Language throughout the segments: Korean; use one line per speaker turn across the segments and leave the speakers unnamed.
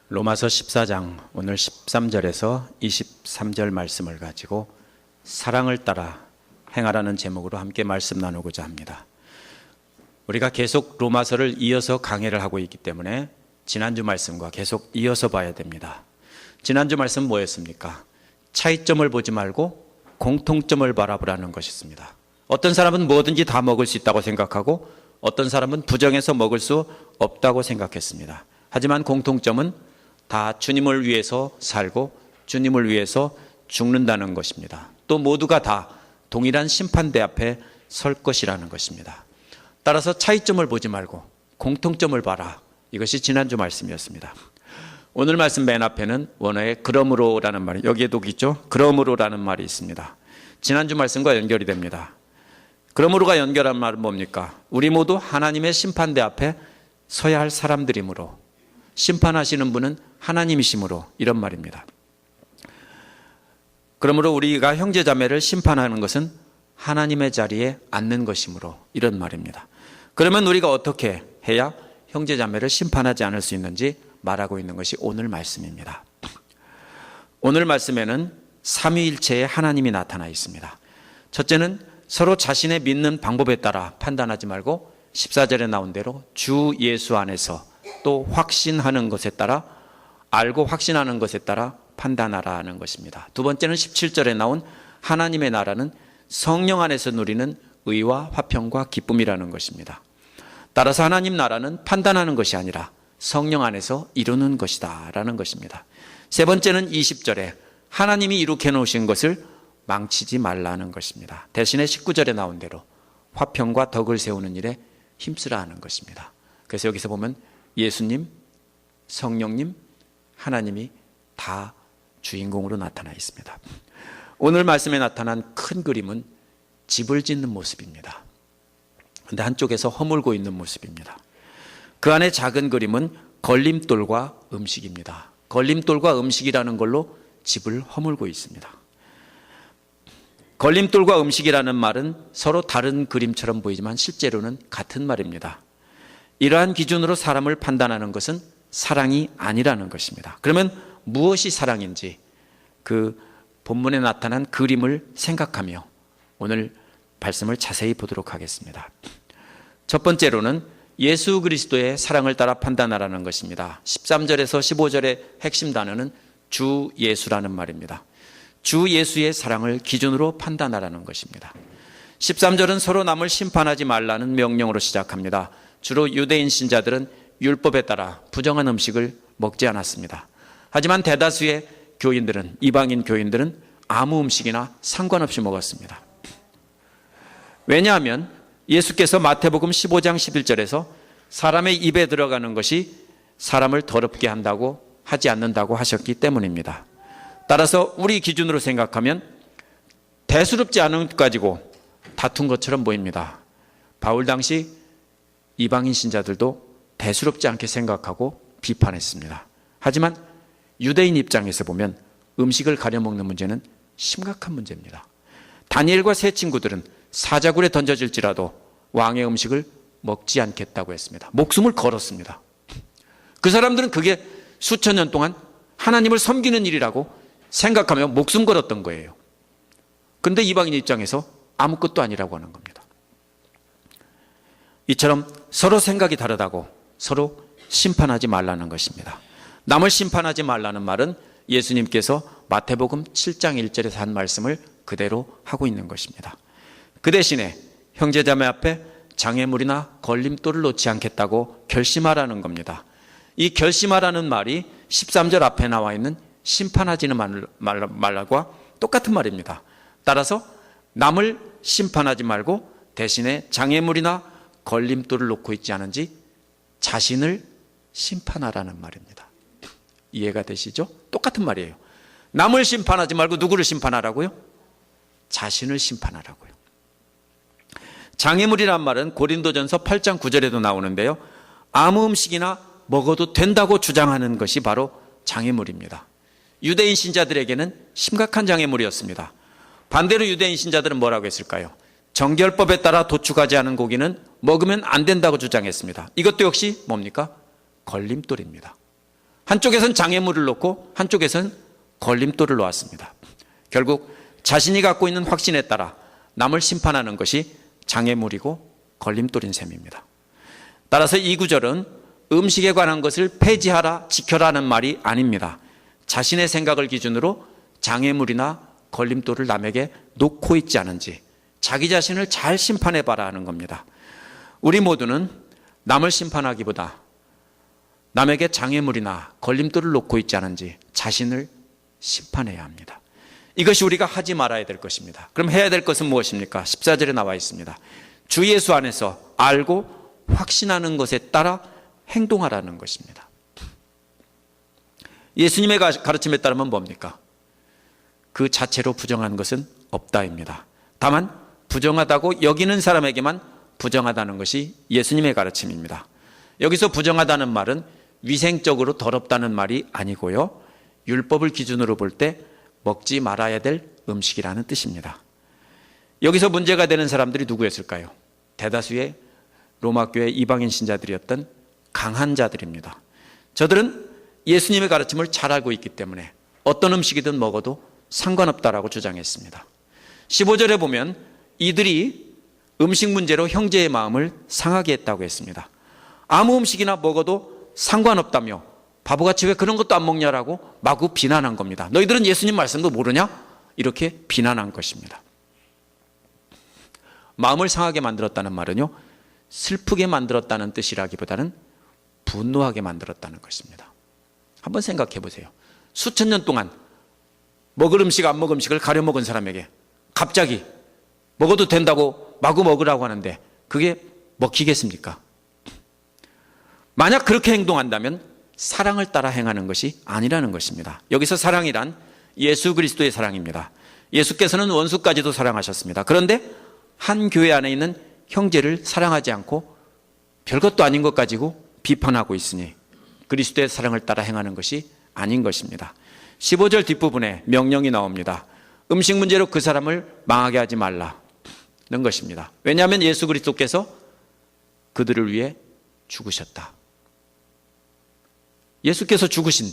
로마서 14장 오늘 13절에서 23절 말씀을 가지고 사랑을 따라 행하라는 제목으로 함께 말씀 나누고자 합니다. 우리가 계속 로마서를 이어서 강해를 하고 있기 때문에 지난주 말씀과 계속 이어서 봐야 됩니다. 지난주 말씀은 뭐였습니까? 차이점을 보지 말고 공통점을 바라보라는 것이었습니다. 어떤 사람은 뭐든지 다 먹을 수 있다고 생각하고 어떤 사람은 부정해서 먹을 수 없다고 생각했습니다. 하지만 공통점은 다 주님을 위해서 살고 주님을 위해서 죽는다는 것입니다. 또 모두가 다 동일한 심판대 앞에 설 것이라는 것입니다. 따라서 차이점을 보지 말고 공통점을 봐라. 이것이 지난주 말씀이었습니다. 오늘 말씀 맨 앞에는 원어에 그러므로라는 말이, 여기에도 있죠? 그러므로라는 말이 있습니다. 지난주 말씀과 연결이 됩니다. 그러므로가 연결한 말은 뭡니까? 우리 모두 하나님의 심판대 앞에 서야 할 사람들이므로, 심판하시는 분은 하나님이시므로, 이런 말입니다. 그러므로 우리가 형제자매를 심판하는 것은 하나님의 자리에 앉는 것이므로, 이런 말입니다. 그러면 우리가 어떻게 해야 형제자매를 심판하지 않을 수 있는지 말하고 있는 것이 오늘 말씀입니다. 오늘 말씀에는 삼위일체의 하나님이 나타나 있습니다. 첫째는 서로 자신의 믿는 방법에 따라 판단하지 말고 14절에 나온 대로 주 예수 안에서 또 확신하는 것에 따라, 알고 확신하는 것에 따라 판단하라는 것입니다. 두 번째는 17절에 나온 하나님의 나라는 성령 안에서 누리는 의와 화평과 기쁨이라는 것입니다. 따라서 하나님 나라는 판단하는 것이 아니라 성령 안에서 이루는 것이다 라는 것입니다. 세 번째는 20절에 하나님이 이룩해 놓으신 것을 망치지 말라는 것입니다. 대신에 19절에 나온 대로 화평과 덕을 세우는 일에 힘쓰라 하는 것입니다. 그래서 여기서 보면 예수님, 성령님, 하나님이 다 주인공으로 나타나 있습니다. 오늘 말씀에 나타난 큰 그림은 집을 짓는 모습입니다. 그런데 한쪽에서 허물고 있는 모습입니다. 그 안에 작은 그림은 걸림돌과 음식입니다. 걸림돌과 음식이라는 걸로 집을 허물고 있습니다. 걸림돌과 음식이라는 말은 서로 다른 그림처럼 보이지만 실제로는 같은 말입니다. 이러한 기준으로 사람을 판단하는 것은 사랑이 아니라는 것입니다. 그러면 무엇이 사랑인지 그 본문에 나타난 그림을 생각하며 오늘 말씀을 자세히 보도록 하겠습니다. 첫 번째로는 예수 그리스도의 사랑을 따라 판단하라는 것입니다. 13절에서 15절의 핵심 단어는 주 예수라는 말입니다. 주 예수의 사랑을 기준으로 판단하라는 것입니다. 13절은 서로 남을 심판하지 말라는 명령으로 시작합니다. 주로 유대인 신자들은 율법에 따라 부정한 음식을 먹지 않았습니다. 하지만 대다수의 교인들은, 이방인 교인들은 아무 음식이나 상관없이 먹었습니다. 왜냐하면 예수께서 마태복음 15장 11절에서 사람의 입에 들어가는 것이 사람을 더럽게 한다고 하지 않는다고 하셨기 때문입니다. 따라서 우리 기준으로 생각하면 대수롭지 않은 것 가지고 다툰 것처럼 보입니다. 바울 당시 이방인 신자들도 대수롭지 않게 생각하고 비판했습니다. 하지만 유대인 입장에서 보면 음식을 가려 먹는 문제는 심각한 문제입니다. 다니엘과 세 친구들은 사자굴에 던져질지라도 왕의 음식을 먹지 않겠다고 했습니다. 목숨을 걸었습니다. 그 사람들은 그게 수천 년 동안 하나님을 섬기는 일이라고 생각하며 목숨 걸었던 거예요. 그런데 이방인 입장에서 아무것도 아니라고 하는 겁니다. 이처럼 서로 생각이 다르다고 서로 심판하지 말라는 것입니다. 남을 심판하지 말라는 말은 예수님께서 마태복음 7장 1절에서 한 말씀을 그대로 하고 있는 것입니다. 그 대신에 형제자매 앞에 장애물이나 걸림돌을 놓지 않겠다고 결심하라는 겁니다. 이 결심하라는 말이 13절 앞에 나와 있는 심판하지는 말라과 똑같은 말입니다. 따라서 남을 심판하지 말고 대신에 장애물이나 걸림돌을 놓고 있지 않은지 자신을 심판하라는 말입니다. 이해가 되시죠? 똑같은 말이에요. 남을 심판하지 말고 누구를 심판하라고요? 자신을 심판하라고요. 장애물이란 말은 고린도전서 8장 9절에도 나오는데요. 아무 음식이나 먹어도 된다고 주장하는 것이 바로 장애물입니다. 유대인 신자들에게는 심각한 장애물이었습니다. 반대로 유대인 신자들은 뭐라고 했을까요? 정결법에 따라 도축하지 않은 고기는 먹으면 안 된다고 주장했습니다. 이것도 역시 뭡니까? 걸림돌입니다. 한쪽에선 장애물을 놓고 한쪽에선 걸림돌을 놓았습니다. 결국 자신이 갖고 있는 확신에 따라 남을 심판하는 것이 장애물이고 걸림돌인 셈입니다. 따라서 이 구절은 음식에 관한 것을 폐지하라, 지켜라는 말이 아닙니다. 자신의 생각을 기준으로 장애물이나 걸림돌을 남에게 놓고 있지 않은지 자기 자신을 잘 심판해봐라 하는 겁니다. 우리 모두는 남을 심판하기보다 남에게 장애물이나 걸림돌을 놓고 있지 않은지 자신을 심판해야 합니다. 이것이 우리가 하지 말아야 될 것입니다. 그럼 해야 될 것은 무엇입니까? 14절에 나와 있습니다. 주 예수 안에서 알고 확신하는 것에 따라 행동하라는 것입니다. 예수님의 가르침에 따르면 뭡니까? 그 자체로 부정한 것은 없다입니다. 다만 부정하다고 여기는 사람에게만 부정하다는 것이 예수님의 가르침입니다. 여기서 부정하다는 말은 위생적으로 더럽다는 말이 아니고요, 율법을 기준으로 볼 때 먹지 말아야 될 음식이라는 뜻입니다. 여기서 문제가 되는 사람들이 누구였을까요? 대다수의 로마교회 이방인 신자들이었던 강한 자들입니다. 저들은 예수님의 가르침을 잘 알고 있기 때문에 어떤 음식이든 먹어도 상관없다라고 주장했습니다. 15절에 보면 이들이 음식 문제로 형제의 마음을 상하게 했다고 했습니다. 아무 음식이나 먹어도 상관없다며 바보같이 왜 그런 것도 안 먹냐라고 마구 비난한 겁니다. 너희들은 예수님 말씀도 모르냐? 이렇게 비난한 것입니다. 마음을 상하게 만들었다는 말은요, 슬프게 만들었다는 뜻이라기보다는 분노하게 만들었다는 것입니다. 한번 생각해 보세요. 수천 년 동안 먹을 음식 안 먹을 음식을 가려 먹은 사람에게 갑자기 먹어도 된다고 마구 먹으라고 하는데 그게 먹히겠습니까? 만약 그렇게 행동한다면 사랑을 따라 행하는 것이 아니라는 것입니다. 여기서 사랑이란 예수 그리스도의 사랑입니다. 예수께서는 원수까지도 사랑하셨습니다. 그런데 한 교회 안에 있는 형제를 사랑하지 않고 별것도 아닌 것 가지고 비판하고 있으니 그리스도의 사랑을 따라 행하는 것이 아닌 것입니다. 15절 뒷부분에 명령이 나옵니다. 음식 문제로 그 사람을 망하게 하지 말라는 것입니다. 왜냐하면 예수 그리스도께서 그들을 위해 죽으셨다. 예수께서 죽으신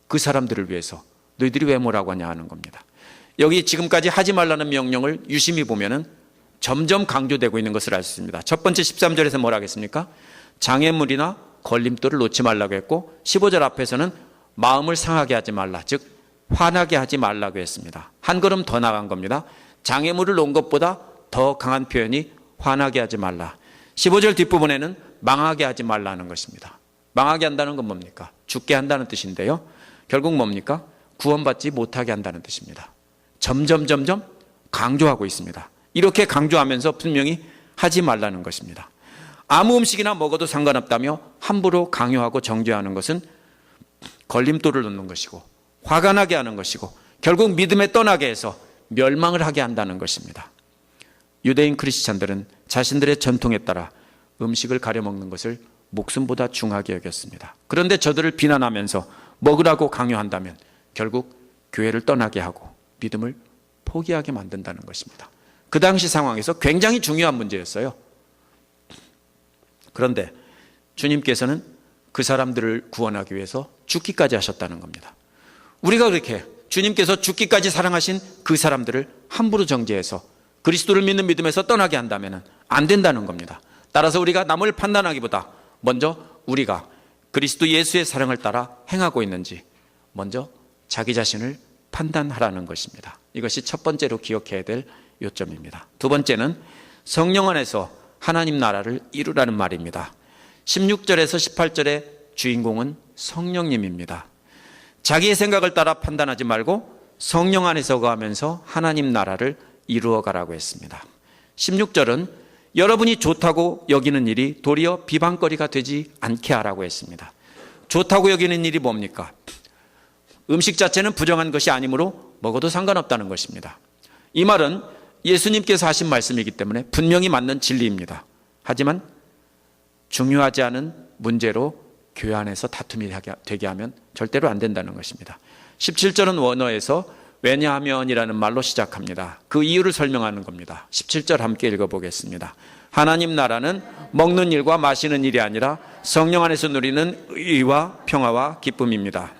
그 사람들을 위해서 너희들이 왜 뭐라고 하냐 하는 겁니다. 여기 지금까지 하지 말라는 명령을 유심히 보면은 점점 강조되고 있는 것을 알 수 있습니다. 첫 번째 13절에서 뭐라 하겠습니까? 장애물이나 걸림돌을 놓지 말라고 했고 15절 앞에서는 마음을 상하게 하지 말라, 즉 화나게 하지 말라고 했습니다. 한 걸음 더 나간 겁니다. 장애물을 놓은 것보다 더 강한 표현이 화나게 하지 말라. 15절 뒷부분에는 망하게 하지 말라는 것입니다. 망하게 한다는 건 뭡니까? 죽게 한다는 뜻인데요, 결국 뭡니까? 구원받지 못하게 한다는 뜻입니다. 점점 강조하고 있습니다. 이렇게 강조하면서 분명히 하지 말라는 것입니다. 아무 음식이나 먹어도 상관없다며 함부로 강요하고 정죄하는 것은 걸림돌을 놓는 것이고 화가 나게 하는 것이고 결국 믿음에 떠나게 해서 멸망을 하게 한다는 것입니다. 유대인 크리스찬들은 자신들의 전통에 따라 음식을 가려 먹는 것을 목숨보다 중하게 여겼습니다. 그런데 저들을 비난하면서 먹으라고 강요한다면 결국 교회를 떠나게 하고 믿음을 포기하게 만든다는 것입니다. 그 당시 상황에서 굉장히 중요한 문제였어요. 그런데 주님께서는 그 사람들을 구원하기 위해서 죽기까지 하셨다는 겁니다. 우리가 그렇게 주님께서 죽기까지 사랑하신 그 사람들을 함부로 정죄해서 그리스도를 믿는 믿음에서 떠나게 한다면 안 된다는 겁니다. 따라서 우리가 남을 판단하기보다 먼저 우리가 그리스도 예수의 사랑을 따라 행하고 있는지 먼저 자기 자신을 판단하라는 것입니다. 이것이 첫 번째로 기억해야 될 요점입니다. 두 번째는 성령 안에서 하나님 나라를 이루라는 말입니다. 16절에서 18절의 주인공은 성령님입니다. 자기의 생각을 따라 판단하지 말고 성령 안에서 거하면서 하나님 나라를 이루어가라고 했습니다. 16절은 여러분이 좋다고 여기는 일이 도리어 비방거리가 되지 않게 하라고 했습니다. 좋다고 여기는 일이 뭡니까? 음식 자체는 부정한 것이 아니므로 먹어도 상관없다는 것입니다. 이 말은 예수님께서 하신 말씀이기 때문에 분명히 맞는 진리입니다. 하지만 중요하지 않은 문제로 교회 안에서 다툼이 되게 하면 절대로 안 된다는 것입니다. 17절은 원어에서 왜냐하면이라는 말로 시작합니다. 그 이유를 설명하는 겁니다. 17절 함께 읽어보겠습니다. 하나님 나라는 먹는 일과 마시는 일이 아니라 성령 안에서 누리는 의와 평화와 기쁨입니다.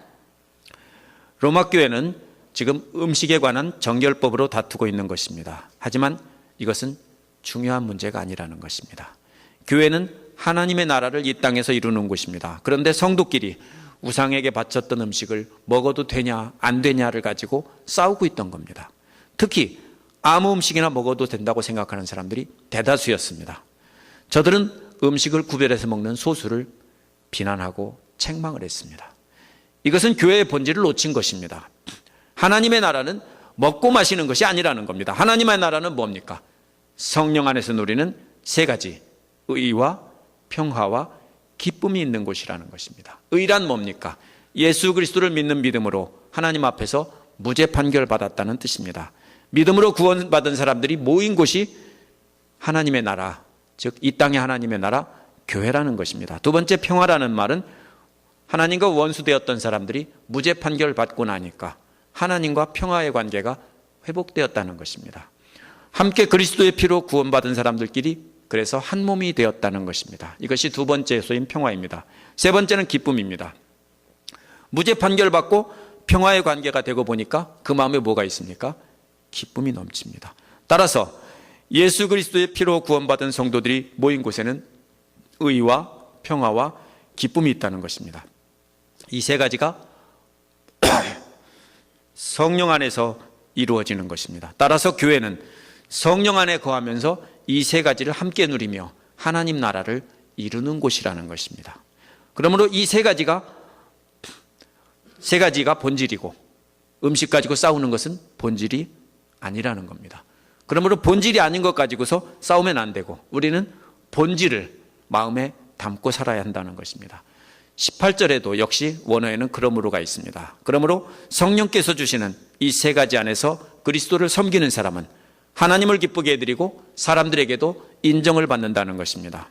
로마 교회는 지금 음식에 관한 정결법으로 다투고 있는 것입니다. 하지만 이것은 중요한 문제가 아니라는 것입니다. 교회는 하나님의 나라를 이 땅에서 이루는 곳입니다. 그런데 성도끼리 우상에게 바쳤던 음식을 먹어도 되냐 안 되냐를 가지고 싸우고 있던 겁니다. 특히 아무 음식이나 먹어도 된다고 생각하는 사람들이 대다수였습니다. 저들은 음식을 구별해서 먹는 소수를 비난하고 책망을 했습니다. 이것은 교회의 본질을 놓친 것입니다. 하나님의 나라는 먹고 마시는 것이 아니라는 겁니다. 하나님의 나라는 뭡니까? 성령 안에서 누리는 세 가지, 의와 평화와 기쁨이 있는 곳이라는 것입니다. 의란 뭡니까? 예수 그리스도를 믿는 믿음으로 하나님 앞에서 무죄 판결 받았다는 뜻입니다. 믿음으로 구원받은 사람들이 모인 곳이 하나님의 나라, 즉 이 땅의 하나님의 나라, 교회라는 것입니다. 두 번째, 평화라는 말은 하나님과 원수되었던 사람들이 무죄 판결 받고 나니까 하나님과 평화의 관계가 회복되었다는 것입니다. 함께 그리스도의 피로 구원받은 사람들끼리 그래서 한 몸이 되었다는 것입니다. 이것이 두 번째 요소인 평화입니다. 세 번째는 기쁨입니다. 무죄 판결받고 평화의 관계가 되고 보니까 그 마음에 뭐가 있습니까? 기쁨이 넘칩니다. 따라서 예수 그리스도의 피로 구원받은 성도들이 모인 곳에는 의와 평화와 기쁨이 있다는 것입니다. 이 세 가지가 성령 안에서 이루어지는 것입니다. 따라서 교회는 성령 안에 거하면서 이 세 가지를 함께 누리며 하나님 나라를 이루는 곳이라는 것입니다. 그러므로 이 세 가지가 본질이고 음식 가지고 싸우는 것은 본질이 아니라는 겁니다. 그러므로 본질이 아닌 것 가지고서 싸우면 안 되고 우리는 본질을 마음에 담고 살아야 한다는 것입니다. 18절에도 역시 원어에는 그러므로가 있습니다. 그러므로 성령께서 주시는 이 세 가지 안에서 그리스도를 섬기는 사람은 하나님을 기쁘게 해드리고 사람들에게도 인정을 받는다는 것입니다.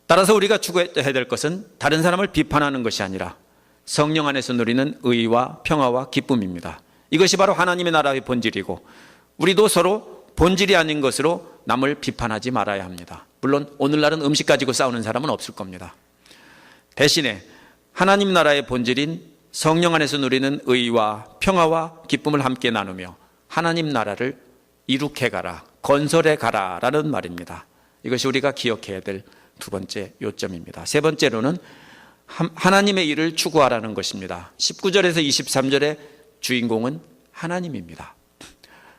따라서 우리가 추구해야 될 것은 다른 사람을 비판하는 것이 아니라 성령 안에서 누리는 의와 평화와 기쁨입니다. 이것이 바로 하나님의 나라의 본질이고 우리도 서로 본질이 아닌 것으로 남을 비판하지 말아야 합니다. 물론 오늘날은 음식 가지고 싸우는 사람은 없을 겁니다. 대신에 하나님 나라의 본질인 성령 안에서 누리는 의와 평화와 기쁨을 함께 나누며 하나님 나라를 이룩해 가라, 건설해 가라 라는 말입니다. 이것이 우리가 기억해야 될 두 번째 요점입니다. 세 번째로는 하나님의 일을 추구하라는 것입니다. 19절에서 23절의 주인공은 하나님입니다.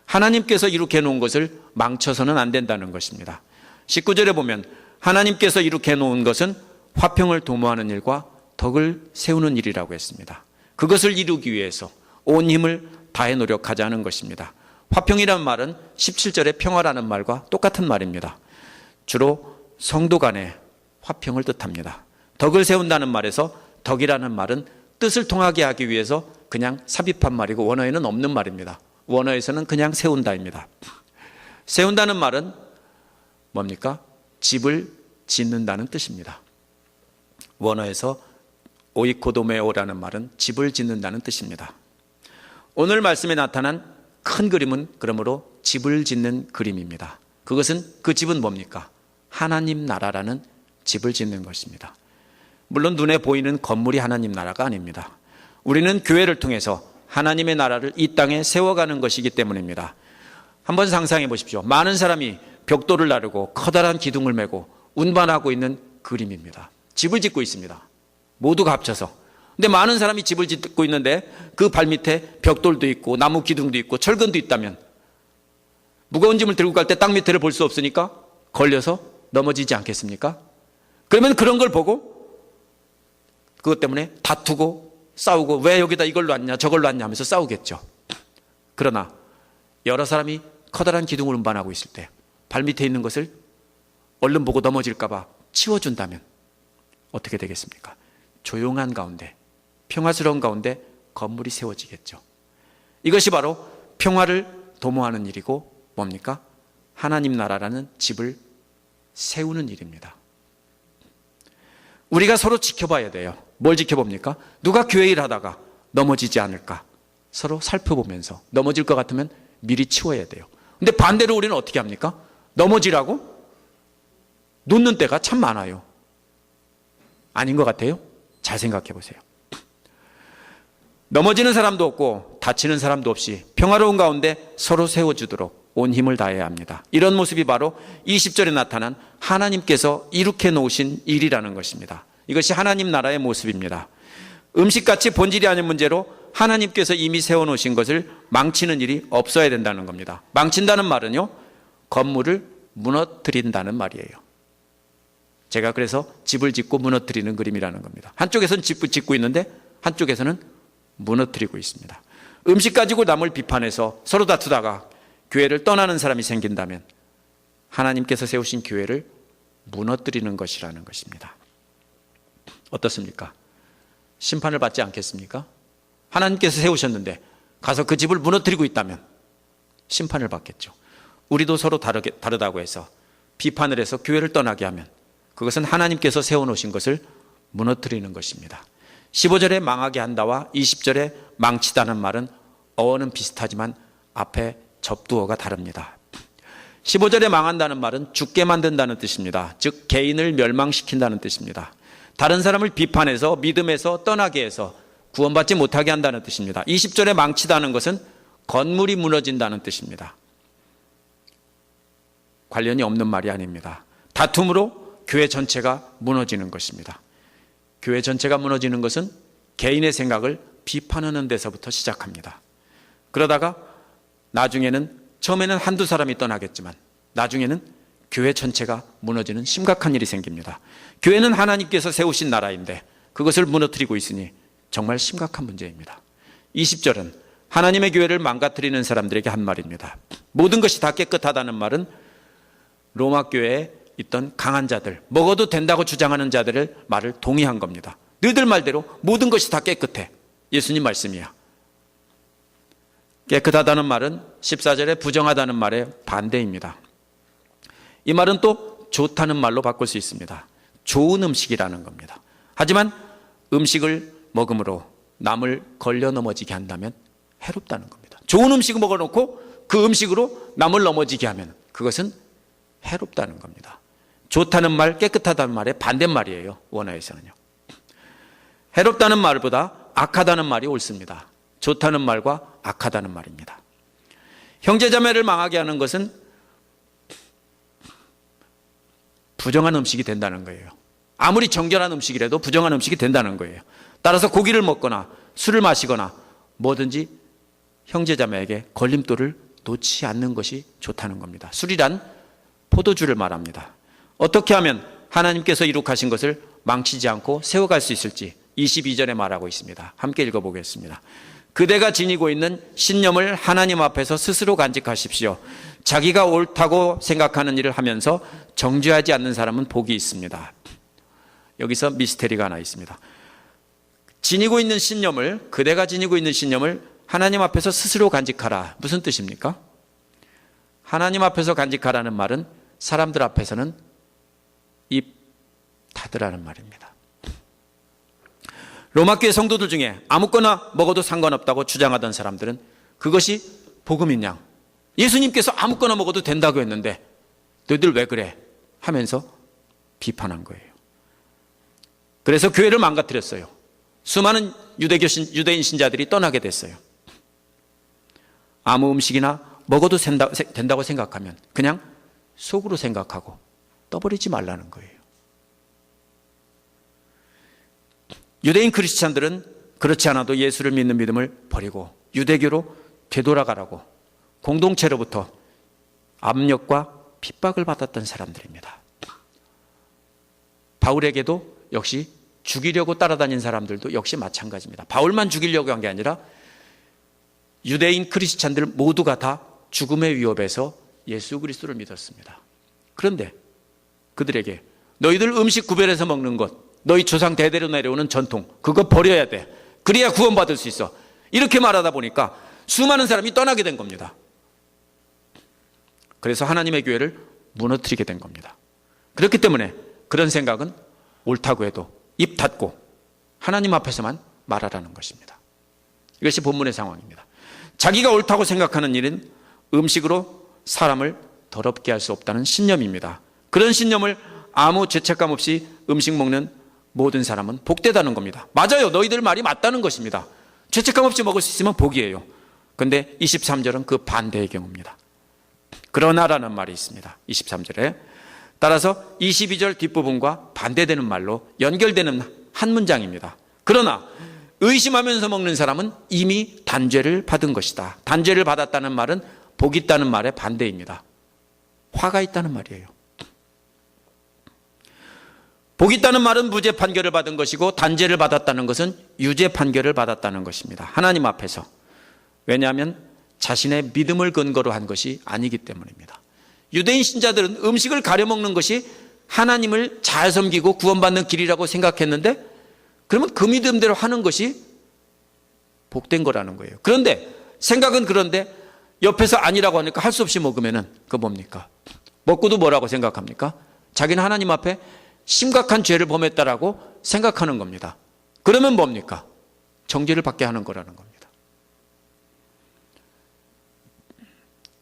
하나님께서 이룩해 놓은 것을 망쳐서는 안 된다는 것입니다. 19절에 보면 하나님께서 이룩해 놓은 것은 화평을 도모하는 일과 덕을 세우는 일이라고 했습니다. 그것을 이루기 위해서 온 힘을 다해 노력하자는 것입니다. 화평이라는 말은 17절의 평화라는 말과 똑같은 말입니다. 주로 성도 간의 화평을 뜻합니다. 덕을 세운다는 말에서 덕이라는 말은 뜻을 통하게 하기 위해서 그냥 삽입한 말이고 원어에는 없는 말입니다. 원어에서는 그냥 세운다입니다. 세운다는 말은 뭡니까? 집을 짓는다는 뜻입니다. 원어에서 오이코도메오라는 말은 집을 짓는다는 뜻입니다. 오늘 말씀에 나타난 큰 그림은 그러므로 집을 짓는 그림입니다. 그것은 그 집은 뭡니까? 하나님 나라라는 집을 짓는 것입니다. 물론 눈에 보이는 건물이 하나님 나라가 아닙니다. 우리는 교회를 통해서 하나님의 나라를 이 땅에 세워가는 것이기 때문입니다. 한번 상상해 보십시오. 많은 사람이 벽돌을 나르고 커다란 기둥을 메고 운반하고 있는 그림입니다. 집을 짓고 있습니다. 모두가 합쳐서. 근데 많은 사람이 집을 짓고 있는데 그 발밑에 벽돌도 있고 나무 기둥도 있고 철근도 있다면 무거운 짐을 들고 갈 때 땅 밑에를 볼 수 없으니까 걸려서 넘어지지 않겠습니까? 그러면 그런 걸 보고 그것 때문에 다투고 싸우고 왜 여기다 이걸 놨냐 저걸 놨냐 하면서 싸우겠죠. 그러나 여러 사람이 커다란 기둥을 운반하고 있을 때 발밑에 있는 것을 얼른 보고 넘어질까 봐 치워준다면 어떻게 되겠습니까? 조용한 가운데 평화스러운 가운데 건물이 세워지겠죠. 이것이 바로 평화를 도모하는 일이고 뭡니까? 하나님 나라라는 집을 세우는 일입니다. 우리가 서로 지켜봐야 돼요. 뭘 지켜봅니까? 누가 교회 일 하다가 넘어지지 않을까 서로 살펴보면서 넘어질 것 같으면 미리 치워야 돼요. 근데 반대로 우리는 어떻게 합니까? 넘어지라고 놓는 때가 참 많아요. 아닌 것 같아요? 잘 생각해 보세요. 넘어지는 사람도 없고 다치는 사람도 없이 평화로운 가운데 서로 세워주도록 온 힘을 다해야 합니다. 이런 모습이 바로 20절에 나타난 하나님께서 이룩해 놓으신 일이라는 것입니다. 이것이 하나님 나라의 모습입니다. 음식같이 본질이 아닌 문제로 하나님께서 이미 세워놓으신 것을 망치는 일이 없어야 된다는 겁니다. 망친다는 말은요, 건물을 무너뜨린다는 말이에요. 제가 그래서 집을 짓고 무너뜨리는 그림이라는 겁니다. 한쪽에서는 집을 짓고 있는데 한쪽에서는 무너뜨리고 있습니다. 음식 가지고 남을 비판해서 서로 다투다가 교회를 떠나는 사람이 생긴다면 하나님께서 세우신 교회를 무너뜨리는 것이라는 것입니다. 어떻습니까? 심판을 받지 않겠습니까? 하나님께서 세우셨는데 가서 그 집을 무너뜨리고 있다면 심판을 받겠죠. 우리도 서로 다르다고 해서 비판을 해서 교회를 떠나게 하면 그것은 하나님께서 세워놓으신 것을 무너뜨리는 것입니다. 15절에 망하게 한다와 20절에 망치다는 말은 어원은 비슷하지만 앞에 접두어가 다릅니다. 15절에 망한다는 말은 죽게 만든다는 뜻입니다. 즉 개인을 멸망시킨다는 뜻입니다. 다른 사람을 비판해서 믿음에서 떠나게 해서 구원받지 못하게 한다는 뜻입니다. 20절에 망치다는 것은 건물이 무너진다는 뜻입니다. 관련이 없는 말이 아닙니다. 다툼으로 교회 전체가 무너지는 것입니다. 교회 전체가 무너지는 것은 개인의 생각을 비판하는 데서부터 시작합니다. 그러다가 나중에는 처음에는 한두 사람이 떠나겠지만 나중에는 교회 전체가 무너지는 심각한 일이 생깁니다. 교회는 하나님께서 세우신 나라인데 그것을 무너뜨리고 있으니 정말 심각한 문제입니다. 20절은 하나님의 교회를 망가뜨리는 사람들에게 한 말입니다. 모든 것이 다 깨끗하다는 말은 로마 교회에 있던 강한 자들, 먹어도 된다고 주장하는 자들의 말을 동의한 겁니다. 너희들 말대로 모든 것이 다 깨끗해. 예수님 말씀이야. 깨끗하다는 말은 14절에 부정하다는 말의 반대입니다. 이 말은 또 좋다는 말로 바꿀 수 있습니다. 좋은 음식이라는 겁니다. 하지만 음식을 먹음으로 남을 걸려 넘어지게 한다면 해롭다는 겁니다. 좋은 음식을 먹어놓고 그 음식으로 남을 넘어지게 하면 그것은 해롭다는 겁니다. 좋다는 말, 깨끗하다는 말의 반대말이에요. 원어에서는요. 해롭다는 말보다 악하다는 말이 옳습니다. 좋다는 말과 악하다는 말입니다. 형제자매를 망하게 하는 것은 부정한 음식이 된다는 거예요. 아무리 정결한 음식이라도 부정한 음식이 된다는 거예요. 따라서 고기를 먹거나 술을 마시거나 뭐든지 형제자매에게 걸림돌을 놓지 않는 것이 좋다는 겁니다. 술이란 포도주를 말합니다. 어떻게 하면 하나님께서 이룩하신 것을 망치지 않고 세워갈 수 있을지 22절에 말하고 있습니다. 함께 읽어보겠습니다. 그대가 지니고 있는 신념을 하나님 앞에서 스스로 간직하십시오. 자기가 옳다고 생각하는 일을 하면서 정죄하지 않는 사람은 복이 있습니다. 여기서 미스테리가 하나 있습니다. 지니고 있는 신념을, 그대가 지니고 있는 신념을 하나님 앞에서 스스로 간직하라. 무슨 뜻입니까? 하나님 앞에서 간직하라는 말은 사람들 앞에서는 입 닫으라는 말입니다. 로마교회 성도들 중에 아무거나 먹어도 상관없다고 주장하던 사람들은 그것이 복음인 양, 예수님께서 아무거나 먹어도 된다고 했는데 너희들 왜 그래? 하면서 비판한 거예요. 그래서 교회를 망가뜨렸어요. 수많은 유대인 신자들이 떠나게 됐어요. 아무 음식이나 먹어도 된다고 생각하면 그냥 속으로 생각하고 떠버리지 말라는 거예요. 유대인 크리스찬들은 그렇지 않아도 예수를 믿는 믿음을 버리고 유대교로 되돌아가라고 공동체로부터 압력과 핍박을 받았던 사람들입니다. 바울에게도 역시 죽이려고 따라다닌 사람들도 역시 마찬가지입니다. 바울만 죽이려고 한 게 아니라 유대인 크리스찬들 모두가 다 죽음의 위협에서 예수 그리스도를 믿었습니다. 그런데 그들에게 너희들 음식 구별해서 먹는 것, 너희 조상 대대로 내려오는 전통, 그거 버려야 돼. 그래야 구원받을 수 있어. 이렇게 말하다 보니까 수많은 사람이 떠나게 된 겁니다. 그래서 하나님의 교회를 무너뜨리게 된 겁니다. 그렇기 때문에 그런 생각은 옳다고 해도 입 닫고 하나님 앞에서만 말하라는 것입니다. 이것이 본문의 상황입니다. 자기가 옳다고 생각하는 일은 음식으로 사람을 더럽게 할 수 없다는 신념입니다. 그런 신념을 아무 죄책감 없이 음식 먹는 모든 사람은 복되다는 겁니다. 맞아요. 너희들 말이 맞다는 것입니다. 죄책감 없이 먹을 수 있으면 복이에요. 그런데 23절은 그 반대의 경우입니다. 그러나라는 말이 있습니다. 23절에. 따라서 22절 뒷부분과 반대되는 말로 연결되는 한 문장입니다. 그러나 의심하면서 먹는 사람은 이미 단죄를 받은 것이다. 단죄를 받았다는 말은 복 있다는 말의 반대입니다. 화가 있다는 말이에요. 복 있다는 말은 무죄 판결을 받은 것이고 단죄를 받았다는 것은 유죄 판결을 받았다는 것입니다. 하나님 앞에서. 왜냐하면 자신의 믿음을 근거로 한 것이 아니기 때문입니다. 유대인 신자들은 음식을 가려 먹는 것이 하나님을 잘 섬기고 구원받는 길이라고 생각했는데 그러면 그 믿음대로 하는 것이 복된 거라는 거예요. 그런데 생각은 그런데 옆에서 아니라고 하니까 할 수 없이 먹으면은 그거 뭡니까? 먹고도 뭐라고 생각합니까? 자기는 하나님 앞에 심각한 죄를 범했다라고 생각하는 겁니다. 그러면 뭡니까? 정죄를 받게 하는 거라는 겁니다.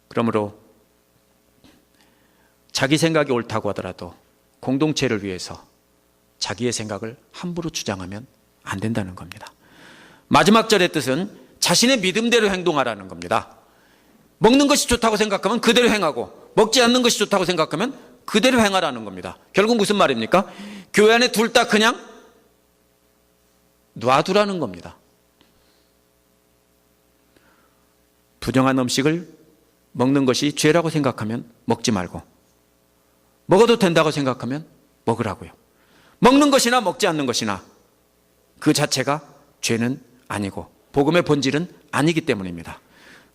그러므로 자기 생각이 옳다고 하더라도 공동체를 위해서 자기의 생각을 함부로 주장하면 안 된다는 겁니다. 마지막 절의 뜻은 자신의 믿음대로 행동하라는 겁니다. 먹는 것이 좋다고 생각하면 그대로 행하고 먹지 않는 것이 좋다고 생각하면 그대로 행하라는 겁니다. 결국 무슨 말입니까? 교회 안에 둘 다 그냥 놔두라는 겁니다. 부정한 음식을 먹는 것이 죄라고 생각하면 먹지 말고 먹어도 된다고 생각하면 먹으라고요. 먹는 것이나 먹지 않는 것이나 그 자체가 죄는 아니고 복음의 본질은 아니기 때문입니다.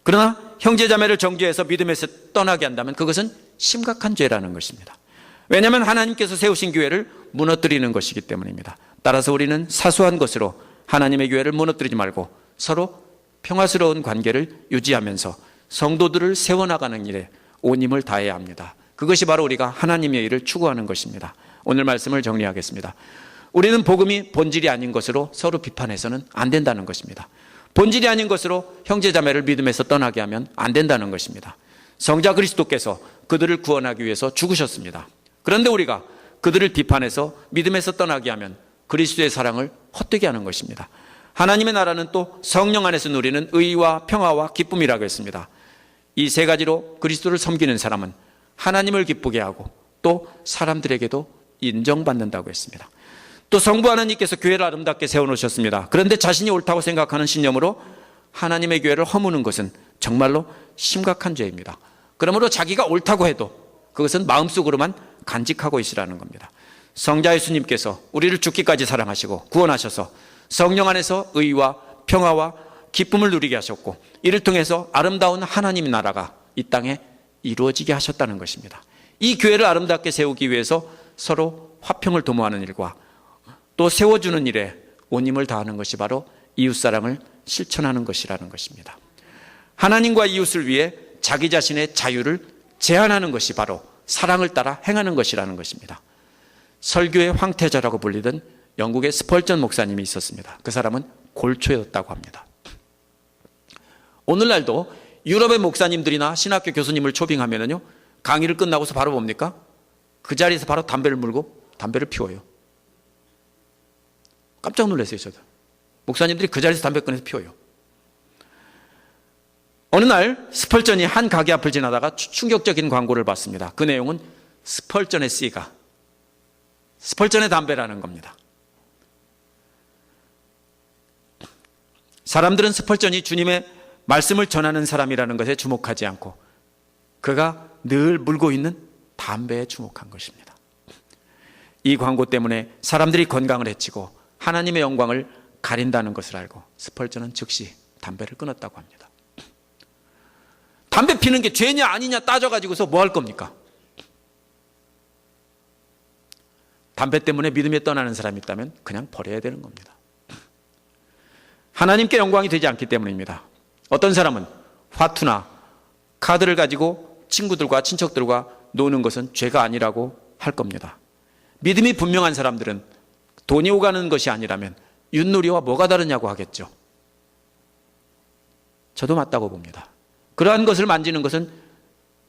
그러나 형제자매를 정죄해서 믿음에서 떠나게 한다면 그것은 심각한 죄라는 것입니다. 왜냐하면 하나님께서 세우신 교회를 무너뜨리는 것이기 때문입니다. 따라서 우리는 사소한 것으로 하나님의 교회를 무너뜨리지 말고 서로 평화스러운 관계를 유지하면서 성도들을 세워나가는 일에 온 힘을 다해야 합니다. 그것이 바로 우리가 하나님의 일을 추구하는 것입니다. 오늘 말씀을 정리하겠습니다. 우리는 복음이 본질이 아닌 것으로 서로 비판해서는 안 된다는 것입니다. 본질이 아닌 것으로 형제자매를 믿음에서 떠나게 하면 안 된다는 것입니다. 성자 그리스도께서 그들을 구원하기 위해서 죽으셨습니다. 그런데 우리가 그들을 비판해서 믿음에서 떠나게 하면 그리스도의 사랑을 헛되게 하는 것입니다. 하나님의 나라는 또 성령 안에서 누리는 의와 평화와 기쁨이라고 했습니다. 이 세 가지로 그리스도를 섬기는 사람은 하나님을 기쁘게 하고 또 사람들에게도 인정받는다고 했습니다. 또 성부 하나님께서 교회를 아름답게 세워놓으셨습니다. 그런데 자신이 옳다고 생각하는 신념으로 하나님의 교회를 허무는 것은 정말로 심각한 죄입니다. 그러므로 자기가 옳다고 해도 그것은 마음속으로만 간직하고 있으라는 겁니다. 성자 예수님께서 우리를 죽기까지 사랑하시고 구원하셔서 성령 안에서 의와 평화와 기쁨을 누리게 하셨고 이를 통해서 아름다운 하나님의 나라가 이 땅에 이루어지게 하셨다는 것입니다. 이 교회를 아름답게 세우기 위해서 서로 화평을 도모하는 일과 또 세워주는 일에 온 힘을 다하는 것이 바로 이웃사랑을 실천하는 것이라는 것입니다. 하나님과 이웃을 위해 자기 자신의 자유를 제한하는 것이 바로 사랑을 따라 행하는 것이라는 것입니다. 설교의 황태자라고 불리던 영국의 스펄전 목사님이 있었습니다. 그 사람은 골초였다고 합니다. 오늘날도 유럽의 목사님들이나 신학교 교수님을 초빙하면요 강의를 끝나고서 바로 뭡니까? 그 자리에서 바로 담배를 물고 담배를 피워요. 깜짝 놀랐어요. 저도. 목사님들이 그 자리에서 담배 꺼내서 피워요. 어느 날 스펄전이 한 가게 앞을 지나다가 충격적인 광고를 봤습니다. 그 내용은 스펄전의 씨가 스펄전의 담배라는 겁니다. 사람들은 스펄전이 주님의 말씀을 전하는 사람이라는 것에 주목하지 않고 그가 늘 물고 있는 담배에 주목한 것입니다. 이 광고 때문에 사람들이 건강을 해치고 하나님의 영광을 가린다는 것을 알고 스펄전은 즉시 담배를 끊었다고 합니다. 담배 피는 게 죄냐 아니냐 따져가지고서 뭐 할 겁니까? 담배 때문에 믿음에 떠나는 사람이 있다면 그냥 버려야 되는 겁니다. 하나님께 영광이 되지 않기 때문입니다. 어떤 사람은 화투나 카드를 가지고 친구들과 친척들과 노는 것은 죄가 아니라고 할 겁니다. 믿음이 분명한 사람들은 돈이 오가는 것이 아니라면 윷놀이와 뭐가 다르냐고 하겠죠. 저도 맞다고 봅니다. 그러한 것을 만지는 것은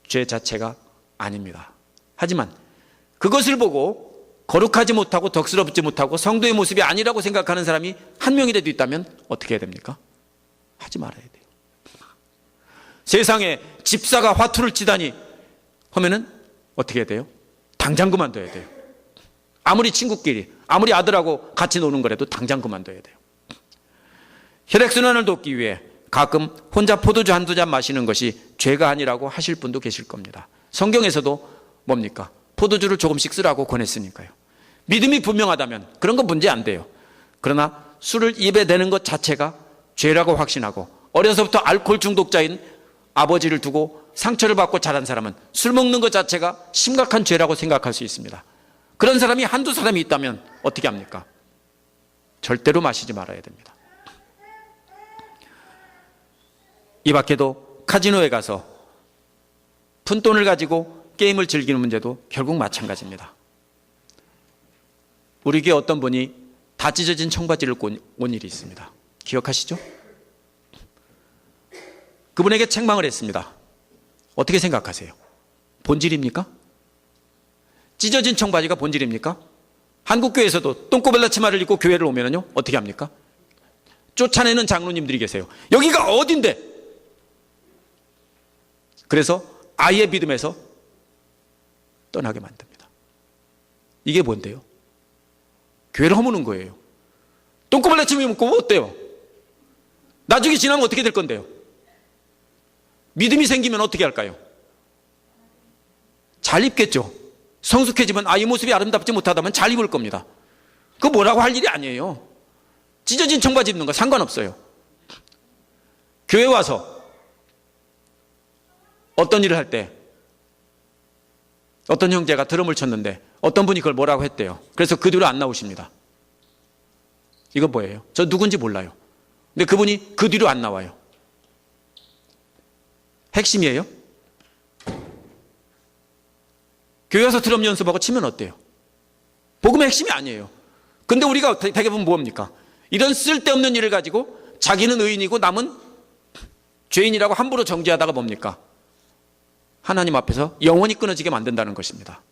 죄 자체가 아닙니다. 하지만 그것을 보고 거룩하지 못하고 덕스럽지 못하고 성도의 모습이 아니라고 생각하는 사람이 한 명이라도 있다면 어떻게 해야 됩니까? 하지 말아야 돼요. 세상에 집사가 화투를 치다니 하면은 어떻게 해야 돼요? 당장 그만둬야 돼요. 아무리 친구끼리, 아무리 아들하고 같이 노는 거라도 당장 그만둬야 돼요. 혈액순환을 돕기 위해 가끔 혼자 포도주 한두 잔 마시는 것이 죄가 아니라고 하실 분도 계실 겁니다. 성경에서도 뭡니까? 포도주를 조금씩 쓰라고 권했으니까요. 믿음이 분명하다면 그런 건 문제 안 돼요. 그러나 술을 입에 대는 것 자체가 죄라고 확신하고 어려서부터 알코올 중독자인 아버지를 두고 상처를 받고 자란 사람은 술 먹는 것 자체가 심각한 죄라고 생각할 수 있습니다. 그런 사람이 한두 사람이 있다면 어떻게 합니까? 절대로 마시지 말아야 됩니다. 이 밖에도 카지노에 가서 푼돈을 가지고 게임을 즐기는 문제도 결국 마찬가지입니다. 우리 교회 어떤 분이 다 찢어진 청바지를 온 일이 있습니다. 기억하시죠? 그분에게 책망을 했습니다. 어떻게 생각하세요? 본질입니까? 찢어진 청바지가 본질입니까? 한국교회에서도 똥꼬벨라 치마를 입고 교회를 오면요 어떻게 합니까? 쫓아내는 장로님들이 계세요. 여기가 어딘데? 그래서 아이의 믿음에서 떠나게 만듭니다. 이게 뭔데요? 교회를 허무는 거예요. 똥꼬벨라 치마 입고 어때요? 나중에 지나면 어떻게 될 건데요? 믿음이 생기면 어떻게 할까요? 잘 입겠죠. 성숙해지면 이 모습이 아름답지 못하다면 잘 입을 겁니다. 그거 뭐라고 할 일이 아니에요. 찢어진 청바지 입는 거 상관없어요. 교회 와서 어떤 일을 할 때 어떤 형제가 드럼을 쳤는데 어떤 분이 그걸 뭐라고 했대요. 그래서 그 뒤로 안 나오십니다. 이거 뭐예요? 저 누군지 몰라요. 근데 그분이 그 뒤로 안 나와요. 핵심이에요? 교회 와서 드럼 연습하고 치면 어때요? 복음의 핵심이 아니에요. 근데 우리가 대부분 뭡니까? 이런 쓸데없는 일을 가지고 자기는 의인이고 남은 죄인이라고 함부로 정죄하다가 뭡니까? 하나님 앞에서 영원히 끊어지게 만든다는 것입니다.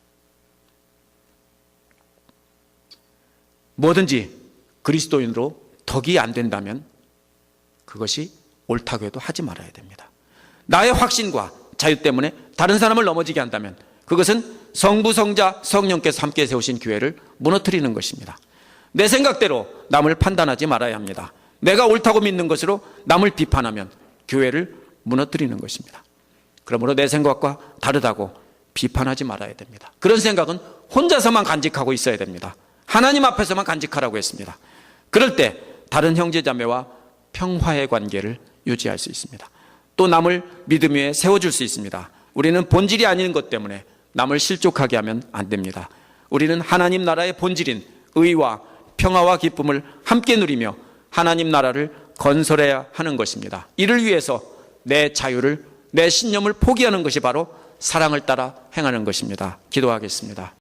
뭐든지 그리스도인으로 덕이 안 된다면 그것이 옳다고 해도 하지 말아야 됩니다. 나의 확신과 자유 때문에 다른 사람을 넘어지게 한다면 그것은 성부, 성자, 성령께서 함께 세우신 교회를 무너뜨리는 것입니다. 내 생각대로 남을 판단하지 말아야 합니다. 내가 옳다고 믿는 것으로 남을 비판하면 교회를 무너뜨리는 것입니다. 그러므로 내 생각과 다르다고 비판하지 말아야 됩니다. 그런 생각은 혼자서만 간직하고 있어야 됩니다. 하나님 앞에서만 간직하라고 했습니다. 그럴 때 다른 형제자매와 평화의 관계를 유지할 수 있습니다. 또 남을 믿음 위에 세워줄 수 있습니다. 우리는 본질이 아닌 것 때문에 남을 실족하게 하면 안 됩니다. 우리는 하나님 나라의 본질인 의와 평화와 기쁨을 함께 누리며 하나님 나라를 건설해야 하는 것입니다. 이를 위해서 내 자유를, 내 신념을 포기하는 것이 바로 사랑을 따라 행하는 것입니다. 기도하겠습니다.